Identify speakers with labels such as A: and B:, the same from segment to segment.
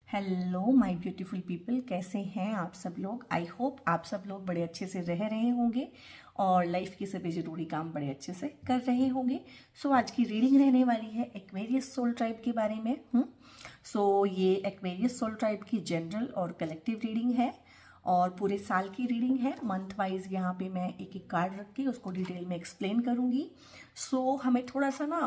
A: Hello my beautiful people, कैसे हैं आप सब लोग। आई होप आप सब लोग बड़े अच्छे से रह रहे होंगे और लाइफ के सभी ज़रूरी काम बड़े अच्छे से कर रहे होंगे। सो आज की रीडिंग रहने वाली है एक्वेरियस सोल ट्राइब के बारे में। सो ये एक्वेरियस सोल ट्राइब की जनरल और कलेक्टिव रीडिंग है और पूरे साल की रीडिंग है। मंथ वाइज यहाँ पे मैं एक एक कार्ड रख के उसको डिटेल में एक्सप्लेन करूँगी। सो हमें थोड़ा सा ना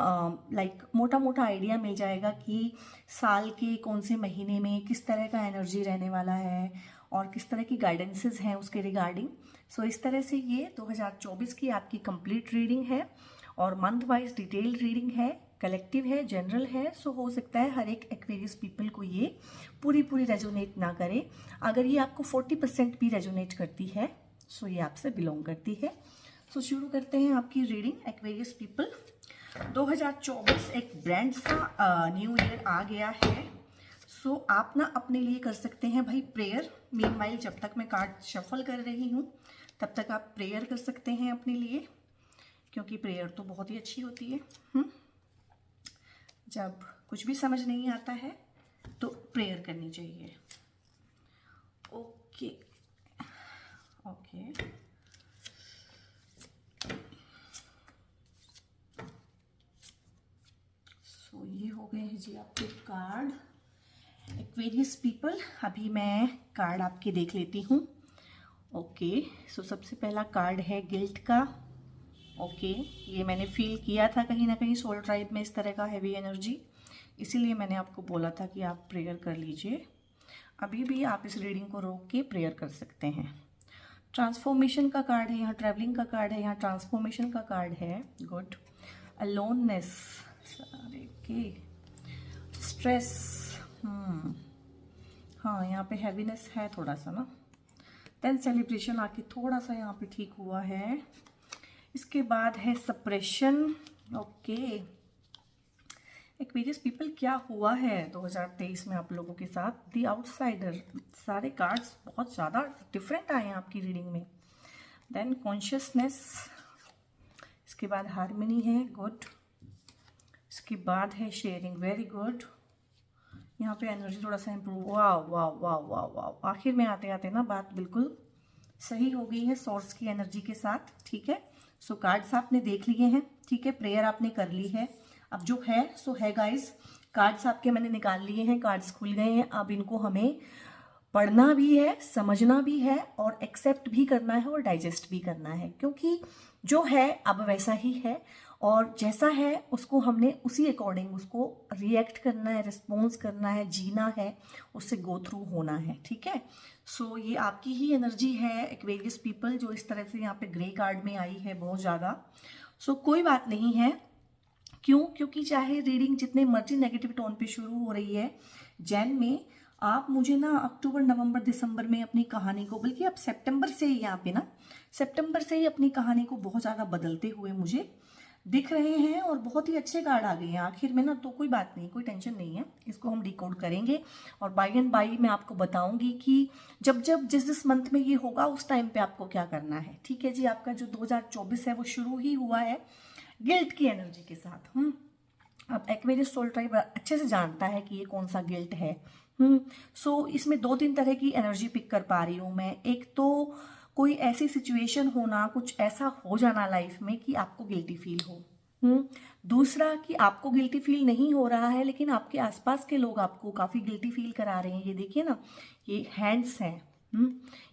A: मोटा मोटा आइडिया मिल जाएगा कि साल के कौन से महीने में किस तरह का एनर्जी रहने वाला है और किस तरह की गाइडेंसेस हैं उसके रिगार्डिंग। सो इस तरह से ये 2024 की आपकी कंप्लीट रीडिंग है और मंथ वाइज डिटेल रीडिंग है, कलेक्टिव है, जनरल है। सो हो सकता है हर एक एक्वेरियस पीपल को ये पूरी रेजोनेट ना करे। अगर ये आपको 40% भी रेजोनेट करती है सो ये आपसे बिलोंग करती है। सो शुरू करते हैं आपकी रीडिंग एक्वेरियस पीपल। 2024 एक ब्रांड सा न्यू ईयर आ गया है। सो आप ना अपने लिए कर सकते हैं भाई प्रेयर। मीनवाइल जब तक मैं कार्ड शफल कर रही हूँ तब तक आप प्रेयर कर सकते हैं अपने लिए, क्योंकि प्रेयर तो बहुत ही अच्छी होती है। जब कुछ भी समझ नहीं आता है तो प्रेयर करनी चाहिए। ओके ओके सो ये हो गए हैं जी आपके कार्ड एक्वेरियस पीपल। अभी मैं कार्ड आपके देख लेती हूँ। ओके सो सबसे पहला कार्ड है गिल्ट का। ओके ये मैंने फील किया था कहीं ना कहीं सोल ट्राइब में इस तरह का हैवी एनर्जी, इसीलिए मैंने आपको बोला था कि आप प्रेयर कर लीजिए। अभी भी आप इस रीडिंग को रोक के प्रेयर कर सकते हैं। ट्रांसफॉर्मेशन का कार्ड है यहाँ, ट्रैवलिंग का कार्ड है यहाँ, ट्रांसफॉर्मेशन का कार्ड है। गुड। अलोननेस, के स्ट्रेस, हाँ यहाँ पे हैवीनेस है थोड़ा सा ना। देन सेलिब्रेशन आके थोड़ा सा यहाँ पे ठीक हुआ है। इसके बाद है सप्रेशन। ओके एक्वेरियस पीपल क्या हुआ है 2023 में आप लोगों के साथ। द आउटसाइडर, सारे कार्ड्स बहुत ज़्यादा डिफरेंट आए हैं आपकी रीडिंग में। देन कॉन्शियसनेस, इसके बाद हार्मनी है। गुड। इसके बाद है शेयरिंग, वेरी गुड। यहाँ पे एनर्जी थोड़ा सा इम्प्रूव। वाह वाह वाह वाह वाह, आखिर में आते आते ना बात बिल्कुल सही हो गई है सोर्स की एनर्जी के साथ। ठीक है, सो कार्ड्स आपने देख लिए हैं। ठीक है, प्रेयर आपने कर ली है। अब जो है सो है गाइस, कार्ड्स आपके मैंने निकाल लिए हैं, कार्ड्स खुल गए हैं। अब इनको हमें पढ़ना भी है, समझना भी है और एक्सेप्ट भी करना है और डाइजेस्ट भी करना है, क्योंकि जो है अब वैसा ही है और जैसा है उसको हमने उसी अकॉर्डिंग उसको रिएक्ट करना है, रिस्पॉन्स करना है, जीना है, उससे गो थ्रू होना है। ठीक है, सो ये आपकी ही एनर्जी है एक्वेरियस पीपल जो इस तरह से यहाँ पे ग्रे कार्ड में आई है बहुत ज़्यादा। सो कोई बात नहीं है, क्यों? क्योंकि चाहे रीडिंग जितने मर्जी नेगेटिव टोन पे शुरू हो रही है जैन में, आप मुझे ना अक्टूबर नवंबर दिसंबर में अपनी कहानी को, बल्कि आप सितंबर से ही यहाँ पे ना, सितंबर से ही अपनी कहानी को बहुत ज़्यादा बदलते हुए मुझे दिख रहे हैं और बहुत ही अच्छे कार्ड आ गए हैं आखिर में ना। तो कोई बात नहीं, कोई टेंशन नहीं है, इसको हम डिकोड करेंगे और बाई एंड बाई मैं आपको बताऊंगी कि जब जब जिस मंथ में ये होगा उस टाइम पे आपको क्या करना है। ठीक है जी, आपका जो 2024 है वो शुरू ही हुआ है गिल्ट की एनर्जी के साथ। अब एक्वेरियस सोल ट्राइब अच्छे से जानता है कि ये कौन सा गिल्ट है। सो इसमें 2-3 तरह की एनर्जी पिक कर पा रही हूँ मैं। एक तो कोई ऐसी सिचुएशन होना, कुछ ऐसा हो जाना लाइफ में कि आपको गिल्टी फील हो। दूसरा कि आपको गिल्टी फील नहीं हो रहा है लेकिन आपके आसपास के लोग आपको काफ़ी गिल्टी फील करा रहे हैं। ये देखिए ना, ये हैंड्स हैं।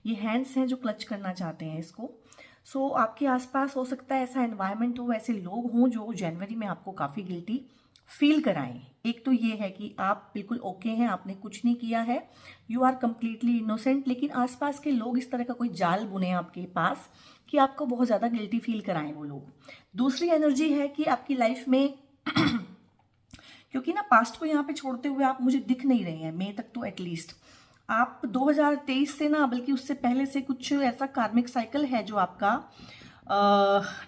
A: ये हैंड्स हैं जो क्लच करना चाहते हैं इसको। सो आपके आसपास हो सकता है ऐसा एनवायरनमेंट हो, ऐसे लोग हों जो जनवरी में आपको काफ़ी गिल्टी फील कराएं। एक तो ये है कि आप बिल्कुल ओके हैं, आपने कुछ नहीं किया है, यू आर कंप्लीटली इनोसेंट, लेकिन आसपास के लोग इस तरह का कोई जाल बुने आपके पास कि आपको बहुत ज़्यादा गिल्टी फील कराएं वो लोग। दूसरी एनर्जी है कि आपकी लाइफ में क्योंकि ना पास्ट को यहाँ पे छोड़ते हुए आप मुझे दिख नहीं रहे हैं मई तक तो एटलीस्ट। आप 2023 से ना, बल्कि उससे पहले से कुछ ऐसा कार्मिक साइकिल है जो आपका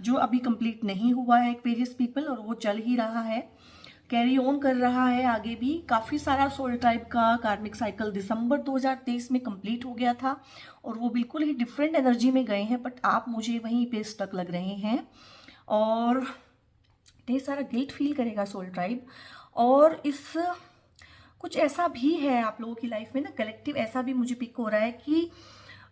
A: जो अभी कंप्लीट नहीं हुआ है एक्वेरियस पीपल, और वो चल ही रहा है, कैरी ऑन कर रहा है आगे भी। काफ़ी सारा सोल टाइप का कार्मिक साइकिल दिसंबर 2023 में कंप्लीट हो गया था और वो बिल्कुल ही डिफरेंट एनर्जी में गए हैं, बट आप मुझे वहीं पे स्टक लग रहे हैं और ढेर सारा गिल्ट फील करेगा सोल ट्राइब। और इस कुछ ऐसा भी है आप लोगों की लाइफ में ना, कलेक्टिव ऐसा भी मुझे पिक हो रहा है कि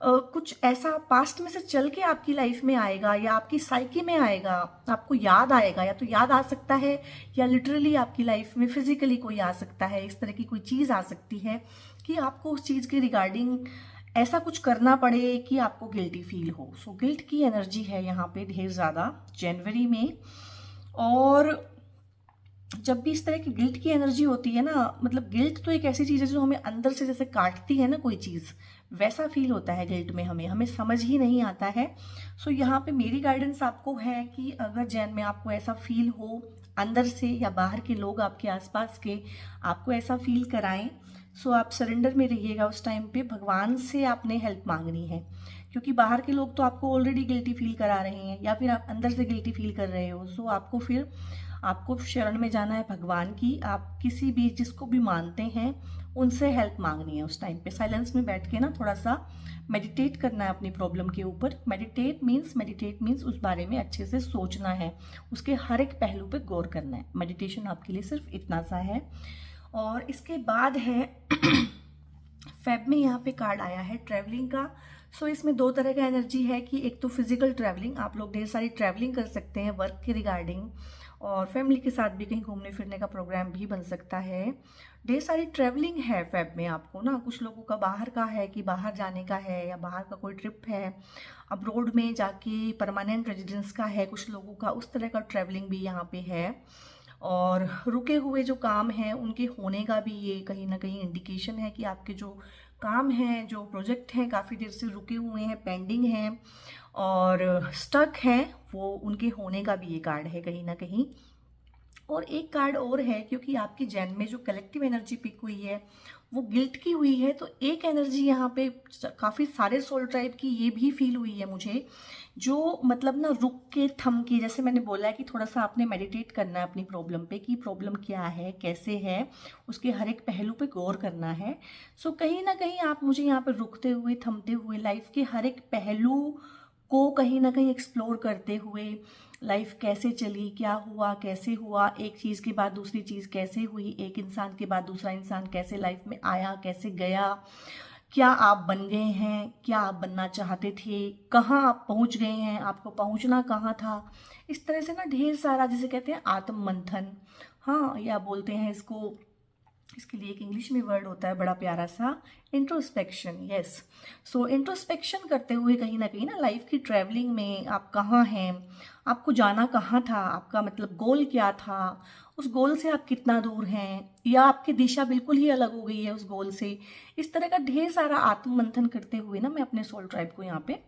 A: कुछ ऐसा पास्ट में से चल के आपकी लाइफ में आएगा या आपकी साइकी में आएगा, आपको याद आएगा, या तो याद आ सकता है या लिटरली आपकी लाइफ में फिजिकली कोई आ सकता है। इस तरह की कोई चीज़ आ सकती है कि आपको उस चीज़ के रिगार्डिंग ऐसा कुछ करना पड़े कि आपको गिल्टी फील हो। सो गिल्ट की एनर्जी है यहाँ पे ढेर ज़्यादा जनवरी में। और जब भी इस तरह की गिल्ट की एनर्जी होती है ना, मतलब गिल्ट तो एक ऐसी चीज़ है जो हमें अंदर से जैसे काटती है ना कोई चीज़, वैसा फील होता है गिल्ट में, हमें समझ ही नहीं आता है। सो यहाँ पे मेरी गाइडेंस आपको है कि अगर जैन में आपको ऐसा फील हो अंदर से या बाहर के लोग आपके आसपास के आपको ऐसा फील कराएं, सो आप सरेंडर में रहिएगा। उस टाइम पे भगवान से आपने हेल्प मांगनी है, क्योंकि बाहर के लोग तो आपको ऑलरेडी गिल्टी फील करा रहे हैं या फिर आप अंदर से गिल्टी फील कर रहे हो। सो आपको शरण में जाना है भगवान की। आप किसी भी जिसको भी मानते हैं उनसे हेल्प मांगनी है। उस टाइम पे साइलेंस में बैठ के ना थोड़ा सा मेडिटेट करना है अपनी प्रॉब्लम के ऊपर। मेडिटेट मीन्स उस बारे में अच्छे से सोचना है, उसके हर एक पहलू पे गौर करना है। मेडिटेशन आपके लिए सिर्फ इतना सा है। और इसके बाद है फेब में यहाँ पे कार्ड आया है ट्रैवलिंग का। सो इसमें दो तरह का एनर्जी है कि एक तो फिजिकल ट्रैवलिंग, आप लोग ढेर सारी ट्रैवलिंग कर सकते हैं वर्क के रिगार्डिंग, और फैमिली के साथ भी कहीं घूमने फिरने का प्रोग्राम भी बन सकता है। ढेर सारी ट्रैवलिंग है फेब में आपको ना। कुछ लोगों का बाहर का है कि बाहर जाने का है या बाहर का कोई ट्रिप है, अब्रोड में जाके परमानेंट रेजिडेंस का है कुछ लोगों का, उस तरह का ट्रैवलिंग भी यहाँ पे है। और रुके हुए जो काम हैं उनके होने का भी ये कहीं ना कहीं इंडिकेशन है कि आपके जो काम हैं, जो प्रोजेक्ट हैं, काफ़ी देर से रुके हुए हैं, पेंडिंग हैं और स्टक हैं, वो उनके होने का भी ये कार्ड है कहीं ना कहीं। और एक कार्ड और है, क्योंकि आपकी जैन में जो कलेक्टिव एनर्जी पिक हुई है वो गिल्ट की हुई है, तो एक एनर्जी यहाँ पे काफ़ी सारे सोल ट्राइब की ये भी फील हुई है मुझे, जो मतलब ना रुक के थम के, जैसे मैंने बोला है कि थोड़ा सा आपने मेडिटेट करना है अपनी प्रॉब्लम पे कि प्रॉब्लम क्या है, कैसे है, उसके हर एक पहलू पे गौर करना है। सो कहीं ना कहीं आप मुझे यहाँ पे रुकते हुए, थमते हुए, लाइफ के हर एक पहलू को कहीं ना कहीं एक्सप्लोर करते हुए, लाइफ कैसे चली, क्या हुआ, कैसे हुआ, एक चीज़ के बाद दूसरी चीज़ कैसे हुई, एक इंसान के बाद दूसरा इंसान कैसे लाइफ में आया, कैसे गया, क्या आप बन गए हैं, क्या आप बनना चाहते थे, कहाँ आप पहुँच गए हैं, आपको पहुँचना कहाँ था। इस तरह से ना ढेर सारा, जिसे कहते हैं आत्म मंथन, हाँ, या बोलते हैं इसके लिए एक इंग्लिश में वर्ड होता है बड़ा प्यारा सा, इंट्रोस्पेक्शन। यस, सो इंट्रोस्पेक्शन करते हुए कहीं ना कहीं ना लाइफ की ट्रैवलिंग में आप कहाँ हैं, आपको जाना कहाँ था, आपका मतलब गोल क्या था, उस गोल से आप कितना दूर हैं, या आपकी दिशा बिल्कुल ही अलग हो गई है उस गोल से। इस तरह का ढेर सारा आत्ममंथन करते हुए ना मैं अपने सोल ट्राइब को यहाँ पे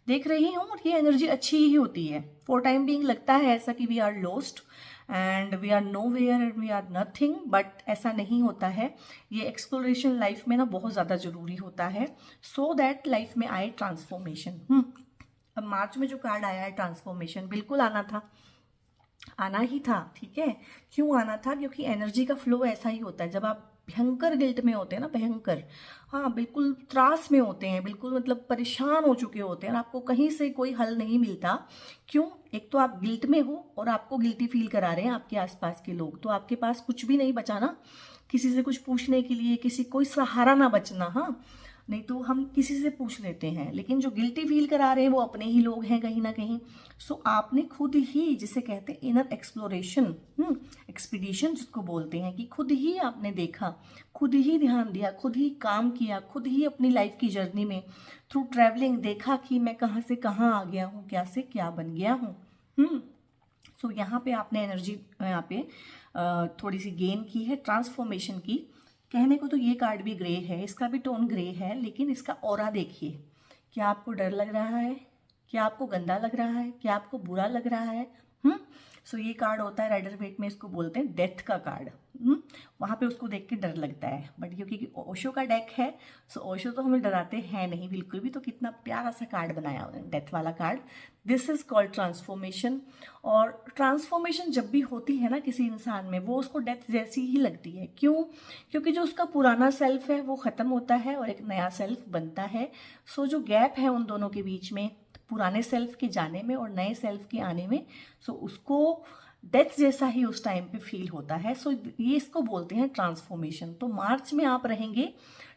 A: देख रही हूँ। और ये एनर्जी अच्छी ही होती है। फॉर टाइम बीइंग लगता है ऐसा कि we are lost and we are nowhere and we are nothing, but ऐसा नहीं होता है। ये एक्सप्लोरेशन लाइफ में ना बहुत ज़्यादा ज़रूरी होता है, सो दैट लाइफ में आए ट्रांसफॉर्मेशन। अब मार्च में जो कार्ड आया है ट्रांसफॉर्मेशन, बिल्कुल आना था, आना ही था, ठीक है। क्यों आना था? क्योंकि एनर्जी का फ्लो ऐसा ही होता है। जब आप भयंकर गिल्ट में होते हैं ना, भयंकर, हाँ, बिल्कुल त्रास में होते हैं, बिल्कुल मतलब परेशान हो चुके होते हैं और आपको कहीं से कोई हल नहीं मिलता। क्यों? एक तो आप गिल्ट में हो और आपको गिल्टी फील करा रहे हैं आपके आसपास के लोग, तो आपके पास कुछ भी नहीं बचा ना किसी से कुछ पूछने के लिए, किसी कोई सहारा ना बचना। हाँ, नहीं तो हम किसी से पूछ लेते हैं, लेकिन जो गिल्टी फील करा रहे हैं वो अपने ही लोग हैं कहीं ना कहीं। सो आपने खुद ही, जिसे कहते हैं इनर एक्सप्लोरेशन, एक्सपीडिशन जिसको बोलते हैं, कि खुद ही आपने देखा, खुद ही ध्यान दिया, खुद ही काम किया, खुद ही अपनी लाइफ की जर्नी में थ्रू ट्रैवलिंग देखा कि मैं कहाँ से कहाँ आ गया हूँ, क्या से क्या बन गया हूँ। सो यहाँ पे आपने एनर्जी यहाँ पे थोड़ी सी गेन की है ट्रांसफॉर्मेशन की। कहने को तो ये कार्ड भी ग्रे है, इसका भी टोन ग्रे है, लेकिन इसका ऑरा देखिए। क्या आपको डर लग रहा है? क्या आपको गंदा लग रहा है? क्या आपको बुरा लग रहा है? सो ये कार्ड होता है राइडर वेट में, इसको बोलते हैं डेथ का कार्ड। वहाँ पे उसको देख के डर लगता है, बट क्योंकि ओशो का डेक है, सो ओशो तो हमें डराते हैं नहीं बिल्कुल भी। तो कितना प्यारा सा कार्ड बनाया उन्होंने, डेथ वाला card. This is called transformation. और ट्रांसफॉर्मेशन जब भी होती है ना किसी इंसान में, वो उसको डेथ जैसी ही लगती है। क्यों? क्योंकि जो उसका पुराना सेल्फ है वो ख़त्म होता है और एक नया सेल्फ बनता है। सो जो गैप है उन दोनों के बीच में, पुराने सेल्फ के जाने में और नए सेल्फ के आने में, सो उसको डेथ जैसा ही उस टाइम पे फील होता है। सो ये इसको बोलते हैं ट्रांसफॉर्मेशन। तो मार्च में आप रहेंगे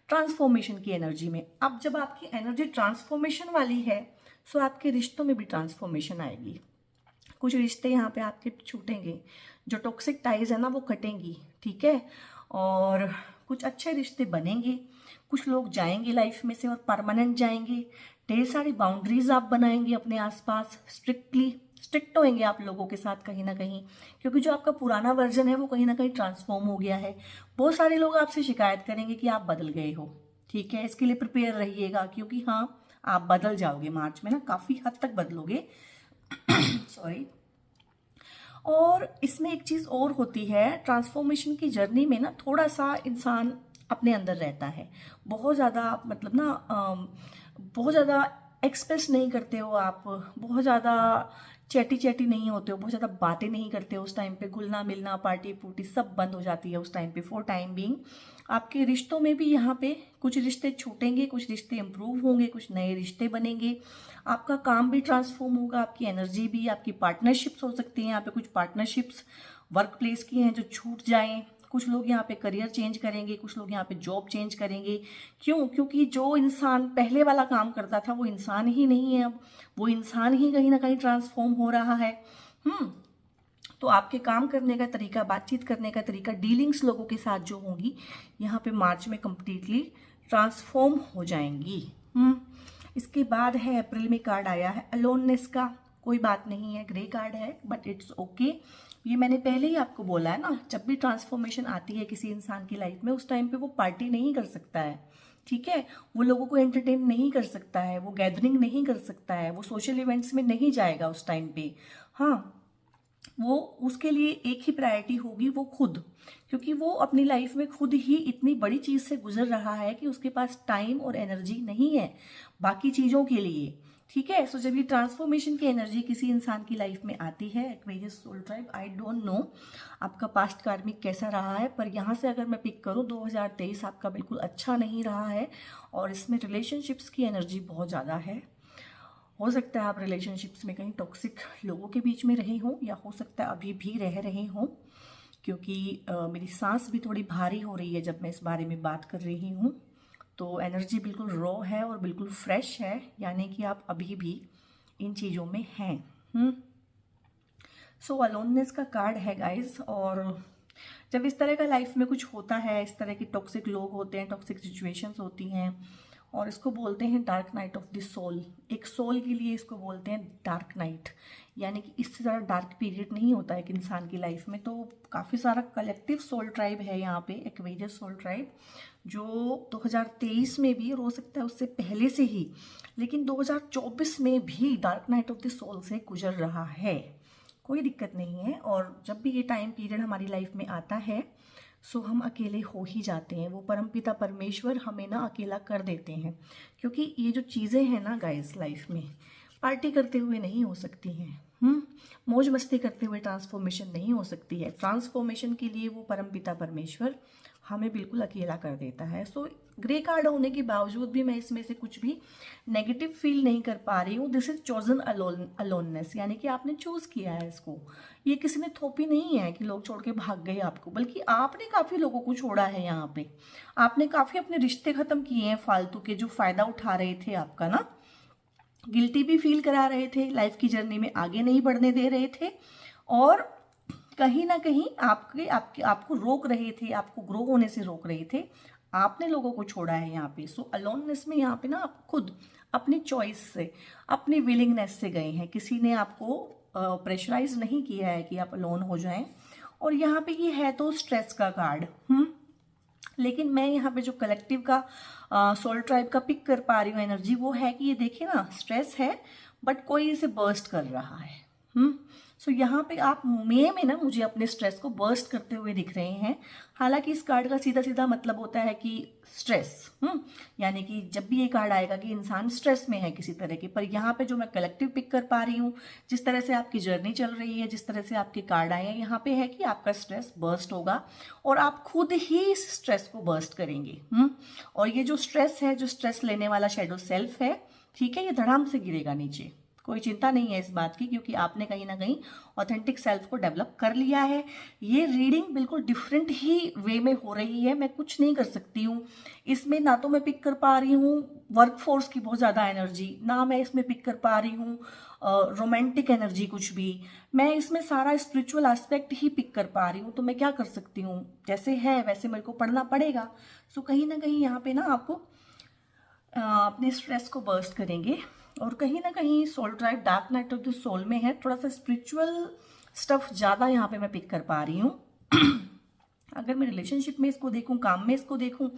A: ट्रांसफॉर्मेशन की एनर्जी में। अब जब आपकी एनर्जी ट्रांसफॉर्मेशन वाली है, सो आपके रिश्तों में भी ट्रांसफॉर्मेशन आएगी। कुछ रिश्ते यहाँ पे आपके छूटेंगे, जो टॉक्सिक टाइज है ना वो कटेंगी, ठीक है, और कुछ अच्छे रिश्ते बनेंगे। कुछ लोग जाएंगे लाइफ में से और परमानेंट जाएंगे। ढेर सारी बाउंड्रीज आप बनाएंगे अपने आसपास, स्ट्रिक्ट होंगे आप लोगों के साथ कहीं ना कहीं, क्योंकि जो आपका पुराना वर्जन है वो कहीं ना कहीं ट्रांसफॉर्म हो गया है। बहुत सारे लोग आपसे शिकायत करेंगे कि आप बदल गए हो, ठीक है, इसके लिए प्रिपेयर रहिएगा, क्योंकि हाँ आप बदल जाओगे मार्च में ना, काफ़ी हद तक बदलोगे। सॉरी। और इसमें एक चीज़ और होती है, ट्रांसफॉर्मेशन की जर्नी में ना थोड़ा सा इंसान अपने अंदर रहता है, बहुत ज़्यादा मतलब ना बहुत ज़्यादा एक्सप्रेस नहीं करते हो आप, बहुत ज़्यादा चैटी नहीं होते हो, बहुत ज़्यादा बातें नहीं करते हो। उस टाइम पे घुलना मिलना पार्टी पुर्टी सब बंद हो जाती है उस टाइम पे फॉर टाइम बीइंग। आपके रिश्तों में भी यहाँ पे कुछ रिश्ते छूटेंगे, कुछ रिश्ते इम्प्रूव होंगे, कुछ नए रिश्ते बनेंगे। आपका काम भी ट्रांसफॉर्म होगा, आपकी एनर्जी भी, आपकी पार्टनरशिप्स हो सकती हैं। यहाँ पे कुछ पार्टनरशिप्स वर्क प्लेस की हैं जो छूट जाएं। कुछ लोग यहाँ पे करियर चेंज करेंगे, कुछ लोग यहाँ पे जॉब चेंज करेंगे। क्यों? क्योंकि जो इंसान पहले वाला काम करता था वो इंसान ही नहीं है, अब वो इंसान ही कहीं ना कहीं ट्रांसफॉर्म हो रहा है। तो आपके काम करने का तरीका, बातचीत करने का तरीका, डीलिंग्स लोगों के साथ जो होंगी यहाँ पे मार्च में कंप्लीटली ट्रांसफॉर्म हो जाएंगी। इसके बाद है अप्रैल में कार्ड आया है अलोननेस का। कोई बात नहीं है, ग्रे कार्ड है बट इट्स ओके। ये मैंने पहले ही आपको बोला है ना, जब भी ट्रांसफॉर्मेशन आती है किसी इंसान की लाइफ में, उस टाइम पे वो पार्टी नहीं कर सकता है, ठीक है, वो लोगों को एंटरटेन नहीं कर सकता है, वो गैदरिंग नहीं कर सकता है, वो सोशल इवेंट्स में नहीं जाएगा उस टाइम पे। हाँ, वो उसके लिए एक ही प्रायोरिटी होगी, वो खुद, क्योंकि वो अपनी लाइफ में खुद ही इतनी बड़ी चीज से गुजर रहा है कि उसके पास टाइम और एनर्जी नहीं है बाकी चीजों के लिए, ठीक है। सो जब ये ट्रांसफॉर्मेशन की एनर्जी किसी इंसान की लाइफ में आती है, Aquarius soul tribe, I don't know आपका पास्ट कार्मिक कैसा रहा है, पर यहाँ से अगर मैं पिक करूँ 2023 आपका बिल्कुल अच्छा नहीं रहा है, और इसमें रिलेशनशिप्स की एनर्जी बहुत ज़्यादा है। हो सकता है आप रिलेशनशिप्स में कहीं टॉक्सिक लोगों के बीच में रहे हों, या हो सकता है अभी भी रह रहे हों, क्योंकि मेरी सांस भी थोड़ी भारी हो रही है जब मैं इस बारे में बात कर रही हूँ। तो एनर्जी बिल्कुल रॉ है और बिल्कुल फ्रेश है, यानी कि आप अभी भी इन चीज़ों में हैं। सो अलोननेस का कार्ड है गाइस। और जब इस तरह का लाइफ में कुछ होता है, इस तरह की टॉक्सिक लोग होते हैं, टॉक्सिक सिचुएशंस होती हैं, और इसको बोलते हैं dark night of the soul. एक सोल के लिए इसको बोलते हैं डार्क नाइट, यानी कि इससे ज़्यादा डार्क पीरियड नहीं होता है एक इंसान की लाइफ में। तो काफ़ी सारा कलेक्टिव सोल ट्राइब है यहाँ पे, एक्वेरियस सोल ट्राइब, जो 2023 में भी, और हो सकता है उससे पहले से ही, लेकिन 2024 में भी dark night of the soul से गुजर रहा है। कोई दिक्कत नहीं है। और जब भी ये टाइम पीरियड हमारी लाइफ में आता है, सो हम अकेले हो ही जाते हैं। वो परमपिता परमेश्वर हमें ना अकेला कर देते हैं, क्योंकि ये जो चीज़ें हैं ना गाइस लाइफ में, पार्टी करते हुए नहीं हो सकती हैं, मौज मस्ती करते हुए ट्रांसफॉर्मेशन नहीं हो सकती है। ट्रांसफॉर्मेशन के लिए वो परमपिता परमेश्वर हमें बिल्कुल अकेला कर देता है। सो ग्रे कार्ड होने के बावजूद भी मैं इसमें से कुछ भी नेगेटिव फील नहीं कर पा रही हूँ। दिस इज चॉजन अलोननेस, यानी कि आपने चूज किया है इसको। ये किसी ने थोपी नहीं है कि लोग छोड़ के भाग गए आपको, बल्कि आपने काफ़ी लोगों को छोड़ा है यहाँ पे। आपने काफ़ी अपने रिश्ते ख़त्म किए हैं फालतू के, जो फ़ायदा उठा रहे थे आपका ना, गिल्टी भी फील करा रहे थे, लाइफ की जर्नी में आगे नहीं बढ़ने दे रहे थे, और कहीं ना कहीं आपको रोक रहे थे, आपको ग्रो होने से रोक रहे थे। आपने लोगों को छोड़ा है यहाँ पे। सो अलोननेस में यहाँ पे ना आप खुद अपनी चॉइस से, अपनी विलिंगनेस से गए हैं। किसी ने आपको प्रेशराइज नहीं किया है कि आप अलोन हो जाएं। और यहाँ पे ये है तो स्ट्रेस का कार्ड, लेकिन मैं यहाँ पे जो कलेक्टिव का सोल ट्राइब का पिक कर पा रही हूँ एनर्जी, वो है कि ये देखिए ना, स्ट्रेस है बट कोई इसे बर्स्ट कर रहा है। सो यहाँ पे आप मे में ना मुझे अपने स्ट्रेस को बर्स्ट करते हुए दिख रहे हैं। हालांकि इस कार्ड का सीधा सीधा मतलब होता है कि स्ट्रेस, यानी कि जब भी ये कार्ड आएगा कि इंसान स्ट्रेस में है किसी तरह के, पर यहाँ पे जो मैं कलेक्टिव पिक कर पा रही हूँ, जिस तरह से आपकी जर्नी चल रही है, जिस तरह से आपके कार्ड आए हैं, यहाँ पे है कि आपका स्ट्रेस बर्स्ट होगा और आप खुद ही इस स्ट्रेस को बर्स्ट करेंगे। और ये जो स्ट्रेस है, जो स्ट्रेस लेने वाला शेडो सेल्फ है, ठीक है, ये धड़ाम से गिरेगा नीचे, कोई चिंता नहीं है इस बात की, क्योंकि आपने कहीं ना कहीं ऑथेंटिक सेल्फ को डेवलप कर लिया है। ये रीडिंग बिल्कुल डिफरेंट ही वे में हो रही है, मैं कुछ नहीं कर सकती हूँ इसमें। ना तो मैं पिक कर पा रही हूँ वर्क फोर्स की बहुत ज़्यादा एनर्जी, ना मैं इसमें पिक कर पा रही हूँ रोमांटिक एनर्जी कुछ भी। मैं इसमें सारा स्पिरिचुअल एस्पेक्ट ही पिक कर पा रही हूँ। तो मैं क्या कर सकती हूँ, जैसे है वैसे मेरे को पढ़ना पड़ेगा। सो कहीं ना कहीं यहाँ पे ना आपको अपने स्ट्रेस को बर्स्ट करेंगे। और कहीं ना कहीं soul tribe dark night of the soul में है, थोड़ा सा स्पिरिचुअल स्टफ ज़्यादा यहाँ पे मैं पिक कर पा रही हूँ। अगर मैं रिलेशनशिप में इसको देखूं, काम में इसको देखूं,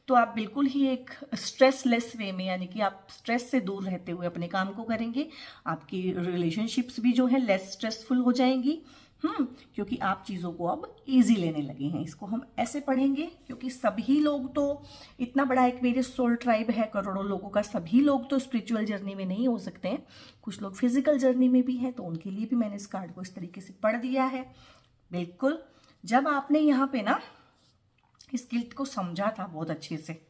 A: तो आप बिल्कुल ही एक स्ट्रेसलेस वे में, यानी कि आप स्ट्रेस से दूर रहते हुए अपने काम को करेंगे। आपकी रिलेशनशिप्स भी जो है लेस स्ट्रेसफुल हो जाएंगी, क्योंकि आप चीज़ों को अब इजी लेने लगे हैं। इसको हम ऐसे पढ़ेंगे, क्योंकि सभी लोग तो, इतना बड़ा एक मेरे सोल ट्राइब है करोड़ों लोगों का, सभी लोग तो स्पिरिचुअल जर्नी में नहीं हो सकते हैं। कुछ लोग फिजिकल जर्नी में भी हैं, तो उनके लिए भी मैंने इस कार्ड को इस तरीके से पढ़ दिया है। बिल्कुल, जब आपने यहाँ पे ना इस गिल्ट को समझा था बहुत अच्छे से,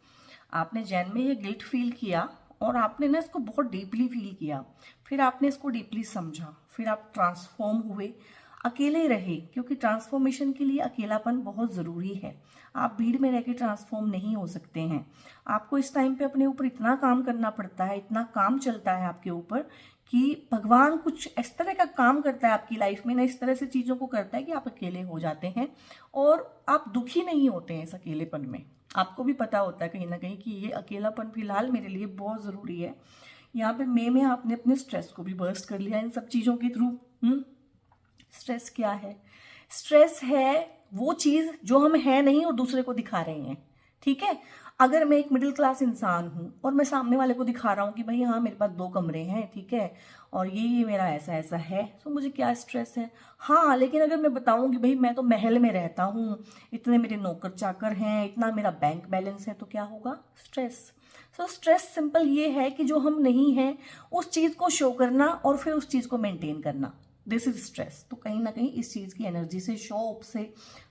A: आपने जैन में ये गिल्ट फील किया और आपने ना इसको बहुत डीपली फील किया, फिर आपने इसको डीपली समझा, फिर आप ट्रांसफॉर्म हुए, अकेले रहे, क्योंकि ट्रांसफॉर्मेशन के लिए अकेलापन बहुत ज़रूरी है। आप भीड़ में रह के ट्रांसफॉर्म नहीं हो सकते हैं। आपको इस टाइम पे अपने ऊपर इतना काम करना पड़ता है, इतना काम चलता है आपके ऊपर, कि भगवान कुछ इस तरह का काम करता है आपकी लाइफ में ना, इस तरह से चीज़ों को करता है कि आप अकेले हो जाते हैं और आप दुखी नहीं होते हैं इस अकेलेपन में। आपको भी पता होता है कहीं ना कहीं कि ये अकेलापन फिलहाल मेरे लिए बहुत ज़रूरी है। यहाँ पे में आपने अपने स्ट्रेस को भी बर्स्ट कर लिया इन सब चीज़ों के थ्रू। स्ट्रेस क्या है? स्ट्रेस है वो चीज़ जो हम है नहीं और दूसरे को दिखा रहे हैं। ठीक है, अगर मैं एक मिडिल क्लास इंसान हूँ और मैं सामने वाले को दिखा रहा हूँ कि भाई हाँ मेरे पास 2 कमरे हैं, ठीक है, और ये मेरा ऐसा ऐसा है, तो मुझे क्या स्ट्रेस है? हाँ, लेकिन अगर मैं बताऊँ कि भाई मैं तो महल में रहता हूँ, इतने मेरे नौकर चाकर हैं, इतना मेरा बैंक बैलेंस है, तो क्या होगा? स्ट्रेस। सो स्ट्रेस सिंपल ये है कि जो हम नहीं हैं उस चीज़ को शो करना और फिर उस चीज़ को मेंटेन करना, दिस इज स्ट्रेस। तो कहीं ना कहीं इस चीज़ की एनर्जी से, शो ऑफ से,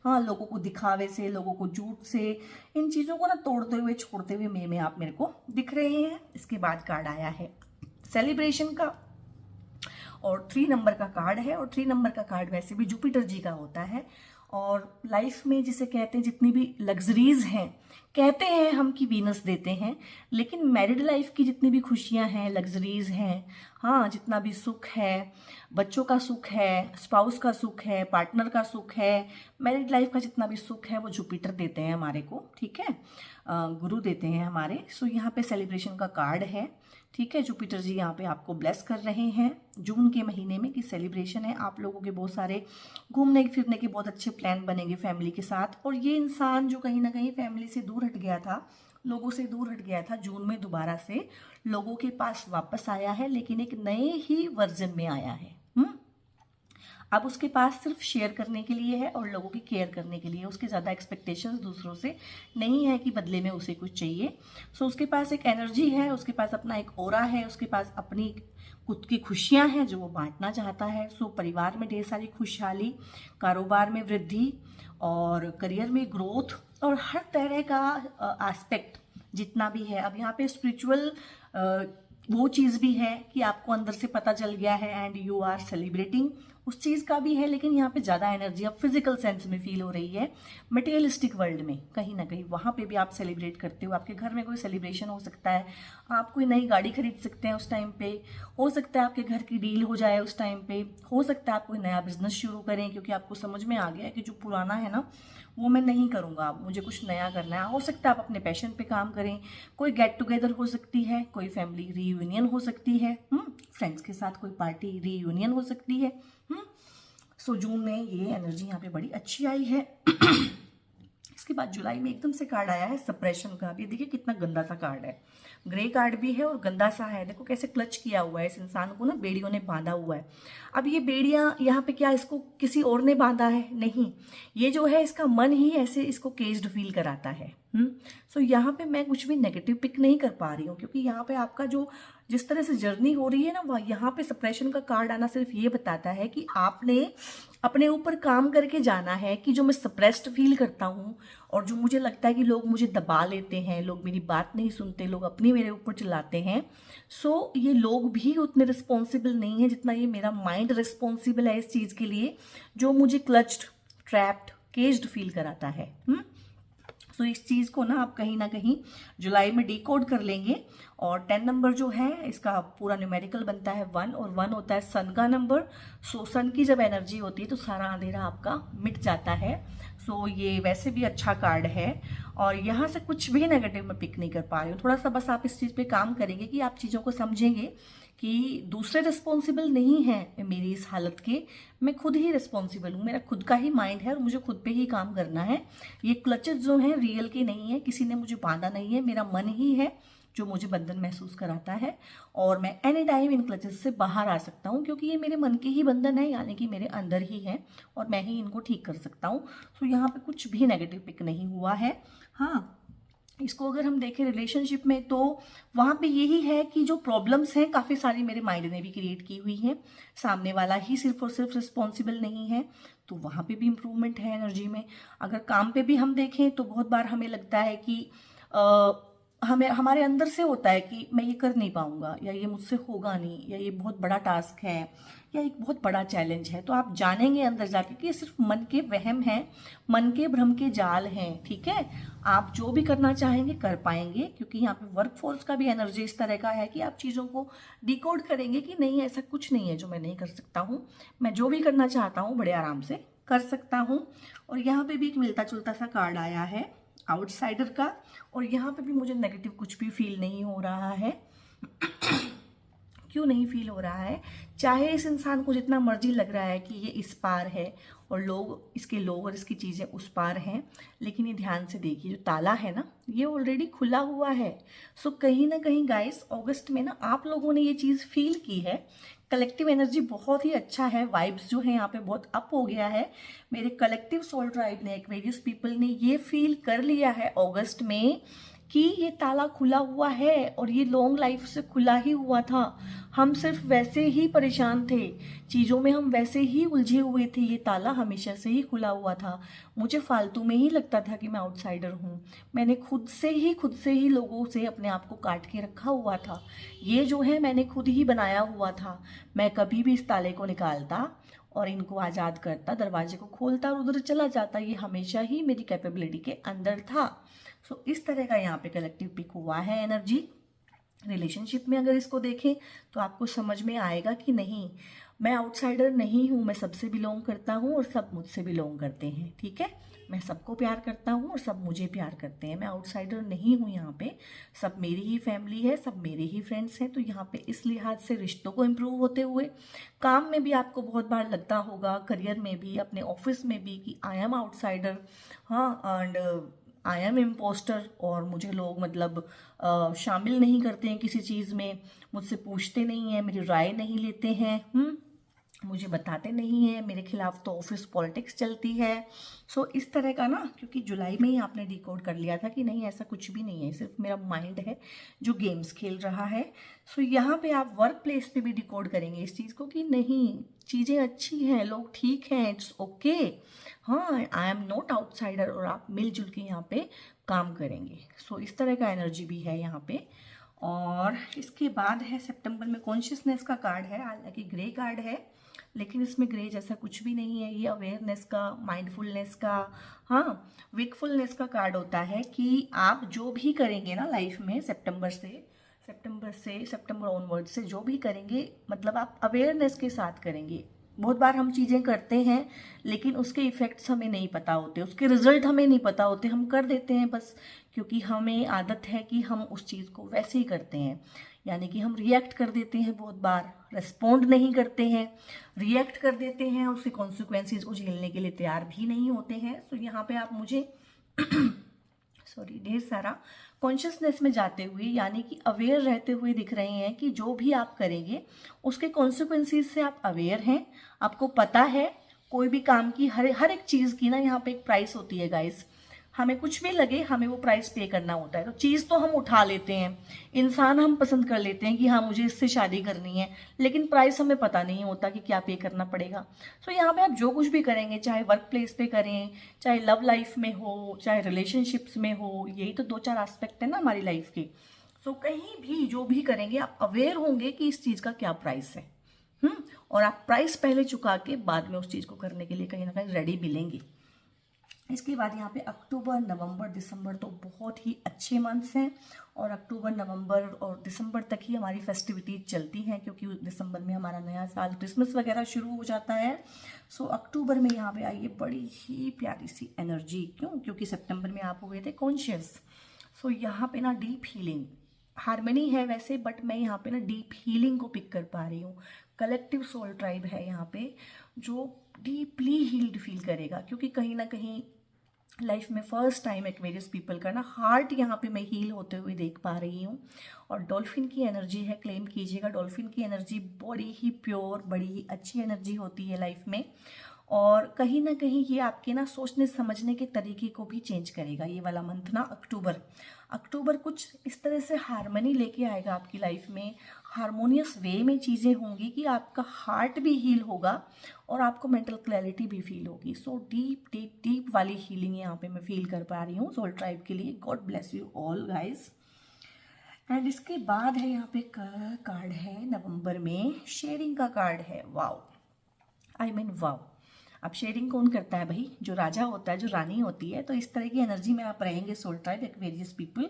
A: हाँ, लोगों को दिखावे से, लोगों को झूठ से, इन चीज़ों को ना तोड़ते हुए, छोड़ते हुए में आप मेरे को दिख रहे हैं। इसके बाद कार्ड आया है सेलिब्रेशन का, और 3 नंबर का कार्ड है। और 3 नंबर का कार्ड वैसे भी जुपिटर जी का होता है। और लाइफ में जिसे कहते हैं, जितनी भी लग्जरीज हैं, कहते हैं हम कि वीनस देते हैं, लेकिन मैरिड लाइफ की जितनी भी खुशियां हैं, लग्जरीज हैं, हाँ, जितना भी सुख है, बच्चों का सुख है, स्पाउस का सुख है, पार्टनर का सुख है, मैरिड लाइफ का जितना भी सुख है, वो जुपिटर देते हैं हमारे को। ठीक है, गुरु देते हैं हमारे। सो यहाँ पे सेलिब्रेशन का कार्ड है। ठीक है, जुपिटर जी यहाँ पे आपको ब्लेस कर रहे हैं जून के महीने में कि सेलिब्रेशन है। आप लोगों के बहुत सारे घूमने फिरने के बहुत अच्छे प्लान बनेंगे फैमिली के साथ। और ये इंसान जो कहीं ना कहीं फैमिली से दूर हट गया था, लोगों से दूर हट गया था, जून में दोबारा से लोगों के पास वापस आया है, लेकिन एक नए ही वर्जन में आया है। अब उसके पास सिर्फ शेयर करने के लिए है और लोगों की केयर करने के लिए। उसके ज़्यादा एक्सपेक्टेशंस दूसरों से नहीं है कि बदले में उसे कुछ चाहिए। सो उसके पास एक एनर्जी है, उसके पास अपना एक ऑरा है, उसके पास अपनी खुद की खुशियां हैं जो वो बांटना चाहता है। सो परिवार में ढेर सारी खुशहाली, कारोबार में वृद्धि और करियर में ग्रोथ, और हर तरह का एस्पेक्ट जितना भी है। अब यहाँ पे स्पिरिचुअल वो चीज़ भी है कि आपको अंदर से पता चल गया है एंड यू आर सेलिब्रेटिंग, उस चीज़ का भी है, लेकिन यहाँ पे ज़्यादा एनर्जी अब फिजिकल सेंस में फील हो रही है। मटेरियलिस्टिक वर्ल्ड में कहीं ना कहीं वहाँ पे भी आप सेलिब्रेट करते हो। आपके घर में कोई सेलिब्रेशन हो सकता है, आप कोई नई गाड़ी खरीद सकते हैं उस टाइम पे, हो सकता है आपके घर की डील हो जाए उस टाइम पे, हो सकता है आप कोई नया बिजनेस शुरू करें क्योंकि आपको समझ में आ गया है कि जो पुराना है ना वो मैं नहीं करूँगा, अब मुझे कुछ नया करना है। हो सकता है आप अपने पैशन पे काम करें, कोई गेट टुगेदर हो सकती है, कोई फैमिली रीयूनियन हो सकती है, फ्रेंड्स के साथ कोई पार्टी रीयूनियन हो सकती है। सो जून में ये एनर्जी यहाँ पे बड़ी अच्छी आई है। इसके बाद जुलाई में एकदम से कार्ड आया है सप्रेशन का। भी देखिए कितना गंदा सा कार्ड है, ग्रे कार्ड भी है और गंदा सा है। देखो कैसे क्लच किया हुआ है इस इंसान को ना, बेड़ियों ने बांधा हुआ है। अब ये बेड़ियां यहाँ पे क्या इसको किसी और ने बांधा है? नहीं, ये जो है इसका मन ही ऐसे इसको केज्ड फील कराता है। सो यहाँ पे मैं कुछ भी नेगेटिव पिक नहीं कर पा रही हूँ, क्योंकि यहाँ पे आपका जो जिस तरह से जर्नी हो रही है ना, वह यहाँ पे सप्रेशन का कार्ड आना सिर्फ ये बताता है कि आपने अपने ऊपर काम करके जाना है कि जो मैं सप्रेस्ड फील करता हूँ और जो मुझे लगता है कि लोग मुझे दबा लेते हैं, लोग मेरी बात नहीं सुनते, लोग अपनी मेरे ऊपर चलाते हैं। सो ये लोग भी उतने रिस्पॉन्सिबल नहीं है जितना ये मेरा माइंड रिस्पॉन्सिबल है इस चीज़ के लिए जो मुझे क्लच्ड, ट्रैप्ड, केज्ड फील कराता है। तो इस चीज़ को ना कहीं जुलाई में डिकोड कर लेंगे। और 10 नंबर जो है इसका पूरा न्यूमेरिकल बनता है 1, और 1 होता है सन का नंबर। सो सन की जब एनर्जी होती है तो सारा अंधेरा आपका मिट जाता है। सो ये वैसे भी अच्छा कार्ड है और यहाँ से कुछ भी नेगेटिव मैं पिक नहीं कर पा रही हूँ। थोड़ा सा बस आप इस चीज़ पे काम करेंगे कि आप चीज़ों को समझेंगे कि दूसरे रिस्पॉन्सिबल नहीं है मेरी इस हालत के, मैं खुद ही रिस्पॉन्सिबल हूँ। मेरा खुद का ही माइंड है और मुझे खुद पे ही काम करना है। ये क्लचेस जो हैं रियल के नहीं है, किसी ने मुझे बांधा नहीं है, मेरा मन ही है जो मुझे बंधन महसूस कराता है। और मैं एनी टाइम इन क्लचेस से बाहर आ सकता हूँ क्योंकि ये मेरे मन के ही बंधन है, यानी कि मेरे अंदर ही है और मैं ही इनको ठीक कर सकता हूँ। तो यहाँ पे कुछ भी नेगेटिव पिक नहीं हुआ है। हाँ, इसको अगर हम देखें रिलेशनशिप में तो वहाँ पे यही है कि जो प्रॉब्लम्स हैं काफ़ी सारी मेरे माइंड ने भी क्रिएट की हुई हैं, सामने वाला ही सिर्फ और सिर्फ रिस्पॉन्सिबल नहीं है, तो वहाँ पे भी इम्प्रूवमेंट है एनर्जी में। अगर काम पे भी हम देखें तो बहुत बार हमें लगता है कि हमें हमारे अंदर से होता है कि मैं ये कर नहीं पाऊंगा, या ये मुझसे होगा नहीं, या ये बहुत बड़ा टास्क है, या एक बहुत बड़ा चैलेंज है। तो आप जानेंगे अंदर जाके कि ये सिर्फ मन के वहम हैं, मन के भ्रम के जाल हैं। ठीक है, आप जो भी करना चाहेंगे कर पाएंगे क्योंकि यहाँ पे वर्क फोर्स का भी एनर्जी इस तरह का है कि आप चीज़ों को डिकोड करेंगे कि नहीं, ऐसा कुछ नहीं है जो मैं नहीं कर सकता हूँ, मैं जो भी करना चाहता हूँ बड़े आराम से कर सकता हूँ। और यहाँ पे भी एक मिलता जुलता सा कार्ड आया है आउटसाइडर का, और यहाँ पे भी मुझे नेगेटिव कुछ भी फील नहीं हो रहा है। क्यों नहीं फील हो रहा है? चाहे इस इंसान को जितना मर्जी लग रहा है कि ये इस पार है और लोग और इसकी चीज़ें उस पार हैं, लेकिन ये ध्यान से देखिए, जो ताला है ना ये ऑलरेडी खुला हुआ है। सो कहीं ना कहीं गाइस अगस्त में ना आप लोगों ने ये चीज़ फील की है। कलेक्टिव एनर्जी बहुत ही अच्छा है, वाइब्स जो है यहाँ पे बहुत अप हो गया है। मेरे कलेक्टिव सोल ट्राइब ने, एक्वेरियस पीपल ने ये फील कर लिया है अगस्त में कि ये ताला खुला हुआ है और ये लॉन्ग लाइफ से खुला ही हुआ था। हम सिर्फ वैसे ही परेशान थे, चीज़ों में हम वैसे ही उलझे हुए थे, ये ताला हमेशा से ही खुला हुआ था। मुझे फालतू में ही लगता था कि मैं आउटसाइडर हूँ, मैंने खुद से ही लोगों से अपने आप को काट के रखा हुआ था। ये जो है मैंने खुद ही बनाया हुआ था। मैं कभी भी इस ताले को निकालता और इनको आज़ाद करता, दरवाजे को खोलता और उधर चला जाता, ये हमेशा ही मेरी कैपेबिलिटी के अंदर था। सो इस तरह का यहाँ पे कलेक्टिव पिक हुआ है एनर्जी। रिलेशनशिप में अगर इसको देखें तो आपको समझ में आएगा कि नहीं, मैं आउटसाइडर नहीं हूँ, मैं सबसे बिलोंग करता हूँ और सब मुझसे बिलोंग करते हैं। ठीक है, मैं सबको प्यार करता हूँ और सब मुझे प्यार करते हैं, मैं आउटसाइडर नहीं हूँ। यहाँ पे सब मेरी ही फैमिली है, सब मेरे ही फ्रेंड्स हैं। तो यहाँ पे इस लिहाज से रिश्तों को इम्प्रूव होते हुए, काम में भी आपको बहुत बार लगता होगा, करियर में भी, अपने ऑफिस में भी कि आई एम आउटसाइडर, हाँ, एंड आई एम इम्पोस्टर, और मुझे लोग मतलब शामिल नहीं करते हैं किसी चीज़ में, मुझसे पूछते नहीं हैं, मेरी राय नहीं लेते हैं, मुझे बताते नहीं हैं, मेरे खिलाफ तो ऑफिस पॉलिटिक्स चलती है। सो इस तरह का ना, क्योंकि जुलाई में ही आपने डिकोड कर लिया था कि नहीं ऐसा कुछ भी नहीं है, सिर्फ मेरा माइंड है जो गेम्स खेल रहा है। सो यहाँ पे आप वर्क प्लेस पे भी डिकोड करेंगे इस चीज़ को कि नहीं, चीज़ें अच्छी हैं, लोग ठीक हैं, इट्स ओके, हाँ, आई एम नॉट आउटसाइडर, और आप मिलजुल के यहाँ पे काम करेंगे। सो इस तरह का एनर्जी भी है यहाँ पे। और इसके बाद है सितंबर में कॉन्शियसनेस का कार्ड है, हालांकि ग्रे कार्ड है लेकिन इसमें ग्रे जैसा कुछ भी नहीं है। ये अवेयरनेस का, माइंडफुलनेस का, हाँ, विकफुलनेस का कार्ड होता है कि आप जो भी करेंगे ना लाइफ में सितंबर ऑनवर्ड से जो भी करेंगे, मतलब आप अवेयरनेस के साथ करेंगे। बहुत बार हम चीज़ें करते हैं लेकिन उसके इफ़ेक्ट्स हमें नहीं पता होते, उसके रिजल्ट हमें नहीं पता होते, हम कर देते हैं बस क्योंकि हमें आदत है कि हम उस चीज़ को वैसे ही करते हैं, यानी कि हम रिएक्ट कर देते हैं, बहुत बार रिस्पॉन्ड नहीं करते हैं, रिएक्ट कर देते हैं, उसके कॉन्सिक्वेंसेस को झेलने के लिए तैयार भी नहीं होते हैं। तो यहाँ पे आप मुझे ढेर सारा कॉन्शियसनेस में जाते हुए, यानी कि अवेयर रहते हुए दिख रहे हैं कि जो भी आप करेंगे उसके कॉन्सिक्वेंसेस से आप अवेयर हैं, आपको पता है। कोई भी काम की हर एक चीज़ की ना यहाँ पे एक प्राइस होती है गाइस, हमें कुछ भी लगे हमें वो प्राइस पे करना होता है। तो चीज़ तो हम उठा लेते हैं, इंसान हम पसंद कर लेते हैं कि हाँ मुझे इससे शादी करनी है, लेकिन प्राइस हमें पता नहीं होता कि क्या पे करना पड़ेगा। सो यहाँ पे आप जो कुछ भी करेंगे, चाहे वर्क प्लेस पे करें, चाहे लव लाइफ में हो, चाहे रिलेशनशिप्स में हो, यही तो 2-4 एस्पेक्ट है ना हमारी लाइफ के। सो कहीं भी जो भी करेंगे आप अवेयर होंगे कि इस चीज़ का क्या प्राइस है। और आप प्राइस पहले चुका के बाद में उस चीज़ को करने के लिए कहीं ना कहीं रेडी मिलेंगे। इसके बाद यहाँ पे अक्टूबर, नवंबर, दिसंबर तो बहुत ही अच्छे मंथ्स हैं, और अक्टूबर, नवंबर और दिसंबर तक ही हमारी फेस्टिविटीज चलती हैं, क्योंकि दिसंबर में हमारा नया साल क्रिसमस वगैरह शुरू हो जाता है। सो अक्टूबर में यहाँ पे आई है बड़ी ही प्यारी सी एनर्जी। क्योंकि सितंबर में आप हुए थे कॉन्शियस। सो यहाँ पे ना डीप हीलिंग, हार्मनी है वैसे, बट मैं यहाँ पे ना डीप हीलिंग को पिक कर पा रही हूँ। कलेक्टिव सोल ट्राइब है यहाँ पे जो डीपली हील्ड फील करेगा, क्योंकि कहीं ना कहीं लाइफ में फर्स्ट टाइम एक्वेरियस पीपल का ना हार्ट यहाँ पे मैं हील होते हुए देख पा रही हूँ। और डॉल्फिन की एनर्जी है, क्लेम कीजिएगा। डॉल्फिन की एनर्जी बड़ी ही प्योर, बड़ी ही अच्छी एनर्जी होती है लाइफ में, और कहीं ना कहीं ये आपके ना सोचने समझने के तरीके को भी चेंज करेगा। ये वाला मंथ ना अक्टूबर कुछ इस तरह से हार्मनी लेके आएगा आपकी लाइफ में, हार्मोनियस वे में चीज़ें होंगी कि आपका हार्ट भी हील होगा और आपको मेंटल क्लैरिटी भी फील होगी। सो डीप डीप डीप वाली हीलिंग यहाँ पे मैं फील कर पा रही हूँ सोल ट्राइब के लिए। God bless you all guys. And इसके बाद है यहाँ पे कार्ड है नवंबर में, शेयरिंग का कार्ड है। Wow, I mean wow. अब शेयरिंग कौन करता है भाई? जो राजा होता है, जो रानी होती है। तो इस तरह की एनर्जी में आप रहेंगे सोल ट्राइब एक्वेरियस पीपल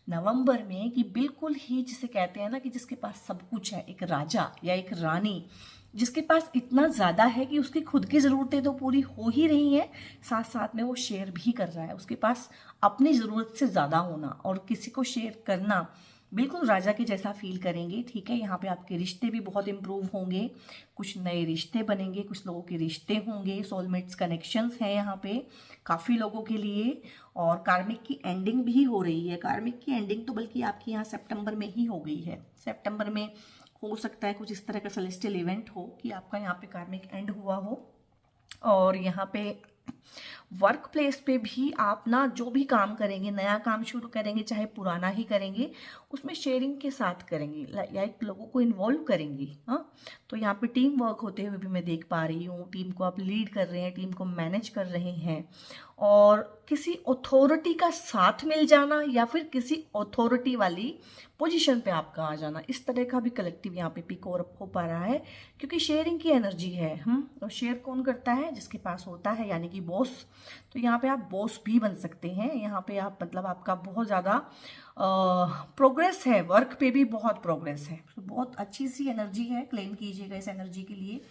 A: नवंबर में, कि बिल्कुल ही जिसे कहते हैं ना कि जिसके पास सब कुछ है, एक राजा या एक रानी जिसके पास इतना ज़्यादा है कि उसकी खुद की ज़रूरतें तो पूरी हो ही रही हैं, साथ साथ में वो शेयर भी कर रहा है। उसके पास अपनी ज़रूरत से ज़्यादा होना और किसी को शेयर करना, बिल्कुल राजा के जैसा फील करेंगे। ठीक है, यहाँ पे आपके रिश्ते भी बहुत इम्प्रूव होंगे, कुछ नए रिश्ते बनेंगे, कुछ लोगों के रिश्ते होंगे, सोलमेट्स कनेक्शंस हैं यहाँ पे काफ़ी लोगों के लिए। और कार्मिक की एंडिंग भी हो रही है। कार्मिक की एंडिंग तो बल्कि आपकी यहाँ सितंबर में ही हो गई है। सितंबर में हो सकता है कुछ इस तरह का सेलेस्टियल इवेंट हो कि आपका यहाँ पे कार्मिक एंड हुआ हो। और यहाँ पे वर्क प्लेस पे भी आप ना जो भी काम करेंगे, नया काम शुरू करेंगे, चाहे पुराना ही करेंगे, उसमें शेयरिंग के साथ करेंगे या एक लोगों को इन्वॉल्व करेंगे। हाँ, तो यहाँ पे टीम वर्क होते हुए भी मैं देख पा रही हूँ। टीम को आप लीड कर रहे हैं, टीम को मैनेज कर रहे हैं, और किसी अथॉरिटी का साथ मिल जाना या फिर किसी अथॉरिटी वाली पोजीशन पे आपका आ जाना, इस तरह का भी कलेक्टिव यहाँ पे पिक हो पा रहा है, क्योंकि शेयरिंग की एनर्जी है। और शेयर कौन करता है? जिसके पास होता है, यानी कि बॉस। तो यहाँ पे आप बॉस भी बन सकते हैं। यहाँ पे आप मतलब आपका बहुत ज़्यादा प्रोग्रेस है, वर्क पे भी बहुत प्रोग्रेस है। तो बहुत अच्छी सी एनर्जी है, क्लेम कीजिएगा इस एनर्जी के लिए।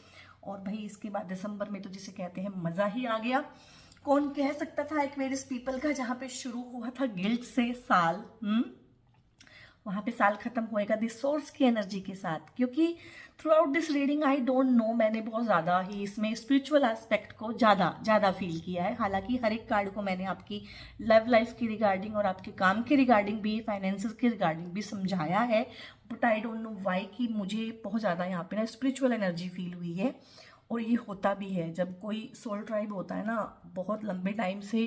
A: और भाई इसके बाद दिसंबर में तो जिसे कहते हैं मज़ा ही आ गया। कौन कह सकता था एक्वेरियस पीपल का जहाँ पे शुरू हुआ था गिल्ट से साल, वहाँ पे साल खत्म होएगा दिस सोर्स की एनर्जी के साथ। क्योंकि through out this reading I don't no, मैंने बहुत ज़्यादा ही इसमें स्पिरिचुअल एस्पेक्ट को ज़्यादा फील किया है। हालांकि हर एक कार्ड को मैंने आपकी लव लाइफ की रिगार्डिंग और आपके काम के रिगार्डिंग भी, फाइनेंसेस के रिगार्डिंग भी समझाया है, but I don't know why कि मुझे बहुत ज़्यादा यहाँ पे ना स्पिरिचुअल एनर्जी फील हुई है। और ये होता भी है जब कोई सोल ट्राइब होता है ना, बहुत लंबे टाइम से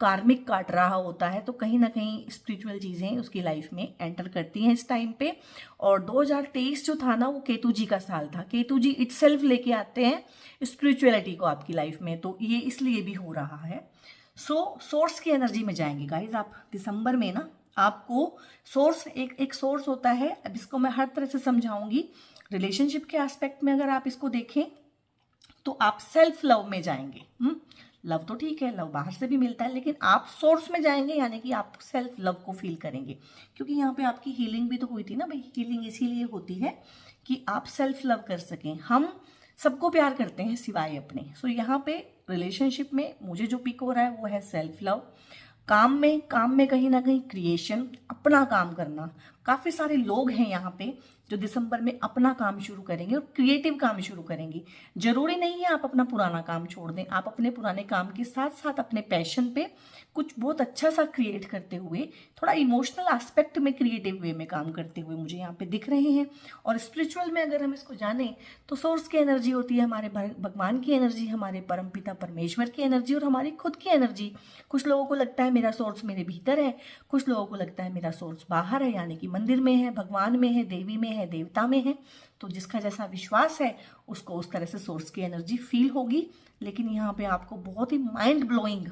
A: कार्मिक काट रहा होता है, तो कहीं ना कहीं स्पिरिचुअल चीज़ें उसकी लाइफ में एंटर करती हैं इस टाइम पे। और 2023 जो था ना, वो केतु जी का साल था। केतु जी इटसेल्फ लेके आते हैं स्पिरिचुअलिटी को आपकी लाइफ में, तो ये इसलिए भी हो रहा है। सो सोर्स की एनर्जी में जाएंगे गाइज आप दिसंबर में ना। आपको सोर्स एक सोर्स होता है। अब इसको मैं हर तरह से समझाऊंगी। रिलेशनशिप के एस्पेक्ट में अगर आप इसको देखें तो आप सेल्फ लव में जाएंगे। लव तो ठीक है, लव बाहर से भी मिलता है, लेकिन आप सोर्स में जाएंगे, यानी कि आप सेल्फ लव को फील करेंगे। क्योंकि यहाँ पे आपकी हीलिंग भी तो हुई थी ना भाई। हीलिंग इसीलिए होती है कि आप सेल्फ लव कर सकें। हम सबको प्यार करते हैं सिवाय अपने। सो यहाँ पे रिलेशनशिप में मुझे जो पिक हो रहा है वो है सेल्फ लव। काम में कहीं ना कहीं क्रिएशन, अपना काम करना, काफ़ी सारे लोग हैं यहाँ पे जो दिसंबर में अपना काम शुरू करेंगे और क्रिएटिव काम शुरू करेंगे। जरूरी नहीं है आप अपना पुराना काम छोड़ दें, आप अपने पुराने काम के साथ साथ अपने पैशन पे कुछ बहुत अच्छा सा क्रिएट करते हुए, थोड़ा इमोशनल एस्पेक्ट में क्रिएटिव वे में काम करते हुए मुझे यहाँ पे दिख रहे हैं। और स्पिरिचुअल में अगर हम इसको जाने तो सोर्स की एनर्जी होती है, हमारे भगवान की एनर्जी, हमारे परमपिता परमेश्वर की एनर्जी और हमारी खुद की एनर्जी। कुछ लोगों को लगता है मेरा सोर्स मेरे भीतर है, कुछ लोगों को लगता है मेरा सोर्स बाहर है, यानी कि मंदिर में है, भगवान में है, देवी में है, देवता में है। तो जिसका जैसा विश्वास है उसको उस तरह से सोर्स की एनर्जी फील होगी। लेकिन यहाँ पे आपको बहुत ही माइंड ब्लोइंग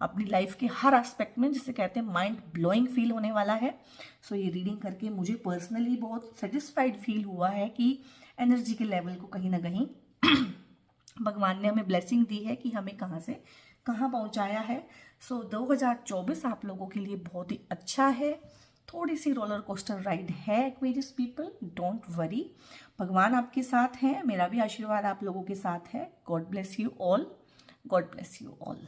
A: अपनी लाइफ के हर एस्पेक्ट में, जिसे कहते हैं माइंड ब्लोइंग, फील होने वाला है। सो ये रीडिंग करके मुझे पर्सनली बहुत सेटिस्फाइड फील हुआ है कि एनर्जी के लेवल को कहीं ना कहीं भगवान ने हमें ब्लेसिंग दी है कि हमें कहाँ से कहाँ पहुँचाया है। सो 2024 आप लोगों के लिए बहुत ही अच्छा है। थोड़ी सी रोलर कोस्टर राइड है एक्वेरियस पीपल, डोंट वरी, भगवान आपके साथ हैं, मेरा भी आशीर्वाद आप लोगों के साथ है। God bless you all, God bless you all.